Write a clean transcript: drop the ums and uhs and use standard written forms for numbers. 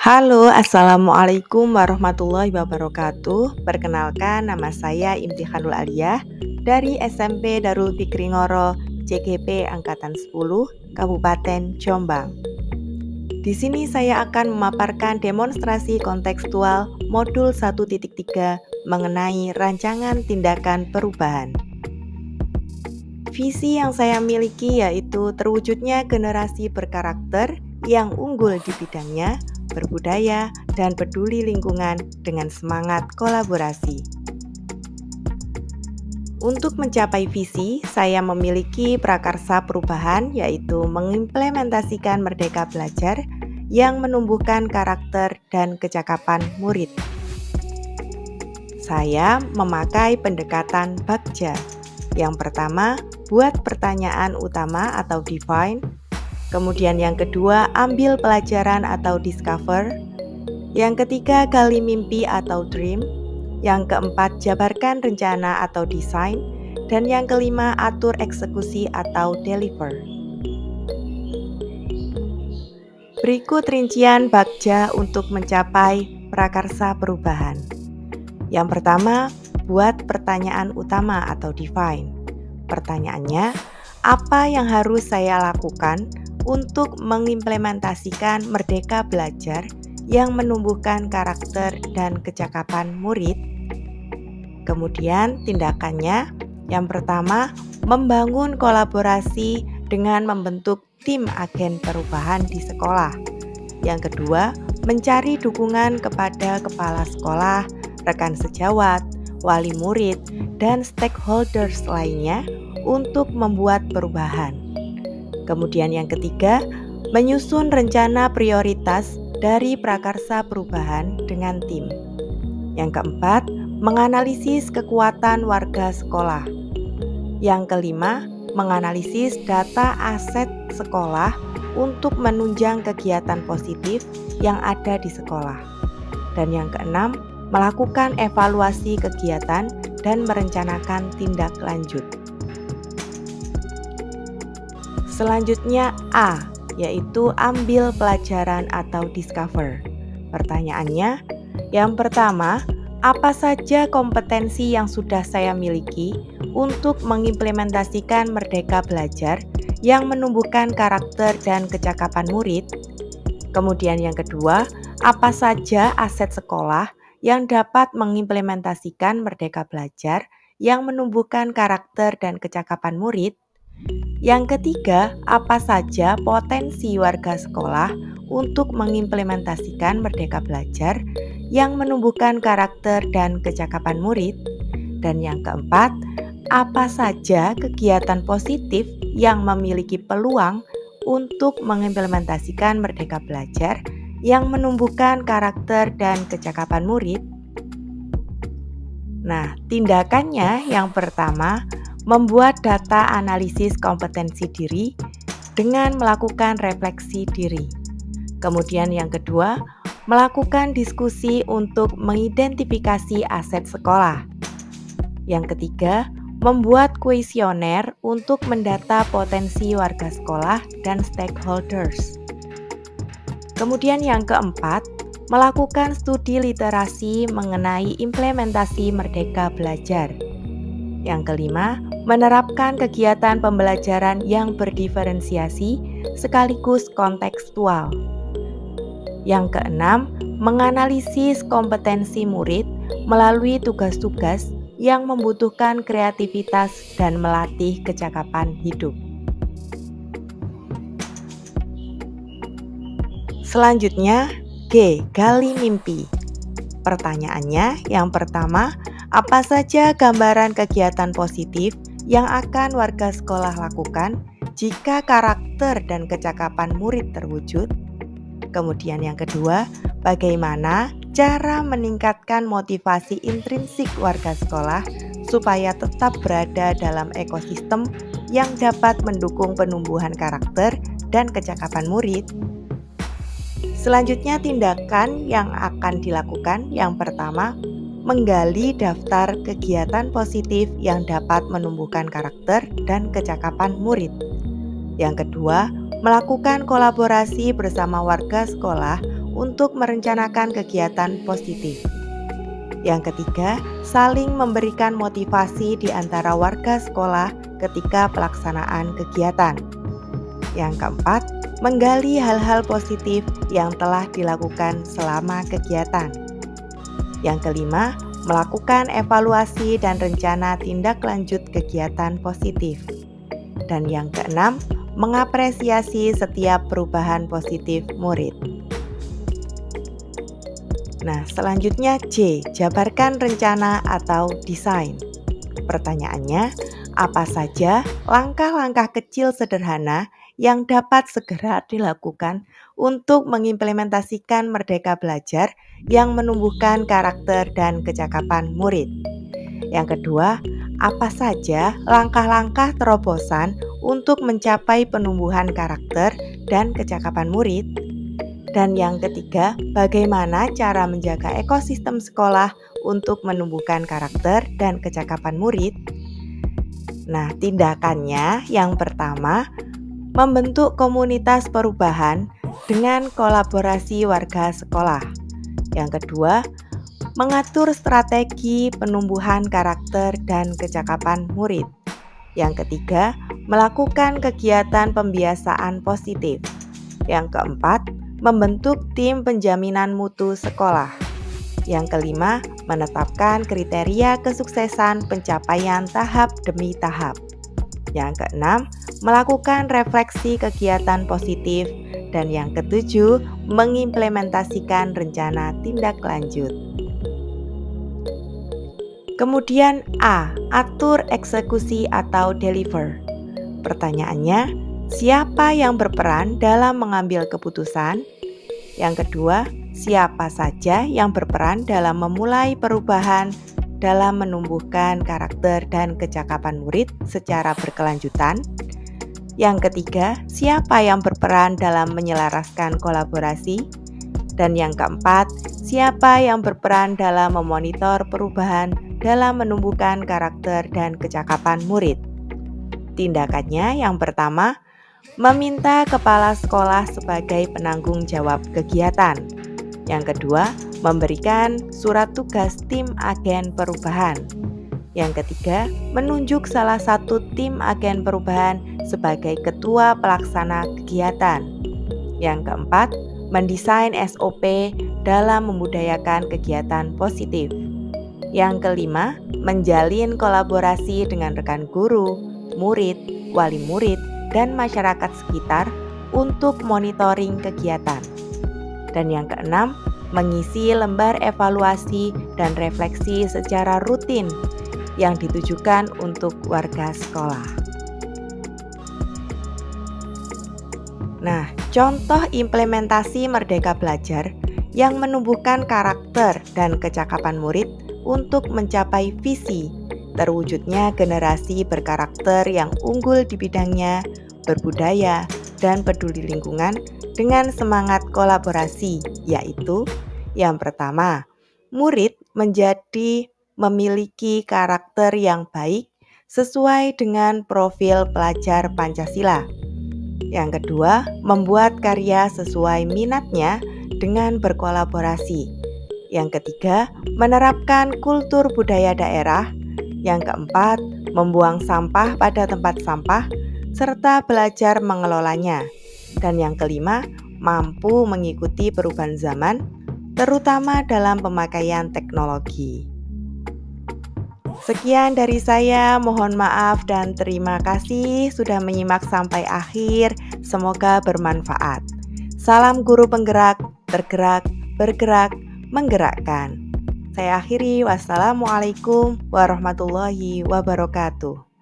Halo, Assalamualaikum warahmatullahi wabarakatuh. Perkenalkan, nama saya Imtihanul Aliyah dari SMP Darul Fikri Ngoro, CGP Angkatan 10, Kabupaten Jombang. Di sini saya akan memaparkan demonstrasi kontekstual modul 1.3 mengenai rancangan tindakan perubahan. Visi yang saya miliki yaitu terwujudnya generasi berkarakter yang unggul di bidangnya, berbudaya, dan peduli lingkungan dengan semangat kolaborasi. Untuk mencapai visi, saya memiliki prakarsa perubahan yaitu mengimplementasikan Merdeka Belajar yang menumbuhkan karakter dan kecakapan murid. Saya memakai pendekatan Bagja. Yang pertama, buat pertanyaan utama atau define. Kemudian yang kedua, ambil pelajaran atau discover. Yang ketiga, gali mimpi atau dream. Yang keempat, jabarkan rencana atau design. Dan yang kelima, atur eksekusi atau deliver. Berikut rincian Bagja untuk mencapai prakarsa perubahan. Yang pertama, buat pertanyaan utama atau define. Pertanyaannya, apa yang harus saya lakukan untuk mengimplementasikan Merdeka Belajar yang menumbuhkan karakter dan kecakapan murid? Kemudian tindakannya, yang pertama, membangun kolaborasi dengan membentuk tim agen perubahan di sekolah. Yang kedua, mencari dukungan kepada kepala sekolah, rekan sejawat, wali murid, dan stakeholders lainnya untuk membuat perubahan. Kemudian yang ketiga, menyusun rencana prioritas dari prakarsa perubahan dengan tim. Yang keempat, menganalisis kekuatan warga sekolah. Yang kelima, menganalisis data aset sekolah untuk menunjang kegiatan positif yang ada di sekolah. Dan yang keenam, melakukan evaluasi kegiatan dan merencanakan tindak lanjut. Selanjutnya A, yaitu ambil pelajaran atau discover. Pertanyaannya, yang pertama, apa saja kompetensi yang sudah saya miliki untuk mengimplementasikan Merdeka Belajar yang menumbuhkan karakter dan kecakapan murid? Kemudian yang kedua, apa saja aset sekolah yang dapat mengimplementasikan Merdeka Belajar yang menumbuhkan karakter dan kecakapan murid? Yang ketiga, apa saja potensi warga sekolah untuk mengimplementasikan Merdeka Belajar yang menumbuhkan karakter dan kecakapan murid? Dan yang keempat, apa saja kegiatan positif yang memiliki peluang untuk mengimplementasikan Merdeka Belajar yang menumbuhkan karakter dan kecakapan murid? Nah, tindakannya yang pertama, membuat data analisis kompetensi diri dengan melakukan refleksi diri. Kemudian yang kedua, melakukan diskusi untuk mengidentifikasi aset sekolah. Yang ketiga, membuat kuesioner untuk mendata potensi warga sekolah dan stakeholders. Kemudian yang keempat, melakukan studi literasi mengenai implementasi Merdeka Belajar. Yang kelima, menerapkan kegiatan pembelajaran yang berdiferensiasi sekaligus kontekstual. Yang keenam, menganalisis kompetensi murid melalui tugas-tugas yang membutuhkan kreativitas dan melatih kecakapan hidup. Selanjutnya, G. Gali mimpi. Pertanyaannya, yang pertama, apa saja gambaran kegiatan positif yang akan warga sekolah lakukan jika karakter dan kecakapan murid terwujud? Kemudian yang kedua, bagaimana cara meningkatkan motivasi intrinsik warga sekolah supaya tetap berada dalam ekosistem yang dapat mendukung penumbuhan karakter dan kecakapan murid? Selanjutnya, tindakan yang akan dilakukan yang pertama, menggali daftar kegiatan positif yang dapat menumbuhkan karakter dan kecakapan murid. Yang kedua, melakukan kolaborasi bersama warga sekolah untuk merencanakan kegiatan positif. Yang ketiga, saling memberikan motivasi di antara warga sekolah ketika pelaksanaan kegiatan. Yang keempat, menggali hal-hal positif yang telah dilakukan selama kegiatan. Yang kelima, melakukan evaluasi dan rencana tindak lanjut kegiatan positif. Dan yang keenam, mengapresiasi setiap perubahan positif murid. Nah, selanjutnya J, jabarkan rencana atau desain. Pertanyaannya, apa saja langkah-langkah kecil sederhana yang dapat segera dilakukan untuk mengimplementasikan Merdeka Belajar yang menumbuhkan karakter dan kecakapan murid? Yang kedua, apa saja langkah-langkah terobosan untuk mencapai penumbuhan karakter dan kecakapan murid? Dan yang ketiga, bagaimana cara menjaga ekosistem sekolah untuk menumbuhkan karakter dan kecakapan murid? Nah, tindakannya yang pertama, membentuk komunitas perubahan dengan kolaborasi warga sekolah. Yang kedua, mengatur strategi penumbuhan karakter dan kecakapan murid. Yang ketiga, melakukan kegiatan pembiasaan positif. Yang keempat, membentuk tim penjaminan mutu sekolah. Yang kelima, menetapkan kriteria kesuksesan pencapaian tahap demi tahap. Yang keenam, melakukan refleksi kegiatan positif. Dan yang ketujuh, mengimplementasikan rencana tindak lanjut. Kemudian A, atur eksekusi atau deliver. Pertanyaannya, siapa yang berperan dalam mengambil keputusan? Yang kedua, siapa saja yang berperan dalam memulai perubahan dalam menumbuhkan karakter dan kecakapan murid secara berkelanjutan? Yang ketiga, siapa yang berperan dalam menyelaraskan kolaborasi? Dan yang keempat, siapa yang berperan dalam memonitor perubahan dalam menumbuhkan karakter dan kecakapan murid? Tindakannya yang pertama, meminta kepala sekolah sebagai penanggung jawab kegiatan. Yang kedua, memberikan surat tugas tim agen perubahan. Yang ketiga, menunjuk salah satu tim agen perubahan sebagai ketua pelaksana kegiatan. Yang keempat, mendesain SOP dalam membudayakan kegiatan positif. Yang kelima, menjalin kolaborasi dengan rekan guru, murid, wali murid, dan masyarakat sekitar untuk monitoring kegiatan. Dan yang keenam, mengisi lembar evaluasi dan refleksi secara rutin yang ditujukan untuk warga sekolah. Nah, contoh implementasi Merdeka Belajar yang menumbuhkan karakter dan kecakapan murid untuk mencapai visi terwujudnya generasi berkarakter yang unggul di bidangnya, berbudaya, dan peduli lingkungan dengan semangat kolaborasi, yaitu yang pertama, murid menjadi memiliki karakter yang baik sesuai dengan profil pelajar Pancasila. Yang kedua, membuat karya sesuai minatnya dengan berkolaborasi. Yang ketiga, menerapkan kultur budaya daerah. Yang keempat, membuang sampah pada tempat sampah serta belajar mengelolanya. Dan yang kelima, mampu mengikuti perubahan zaman, terutama dalam pemakaian teknologi. Sekian dari saya, mohon maaf dan terima kasih sudah menyimak sampai akhir. Semoga bermanfaat. Salam guru penggerak, tergerak, bergerak, menggerakkan. Saya akhiri, wassalamualaikum warahmatullahi wabarakatuh.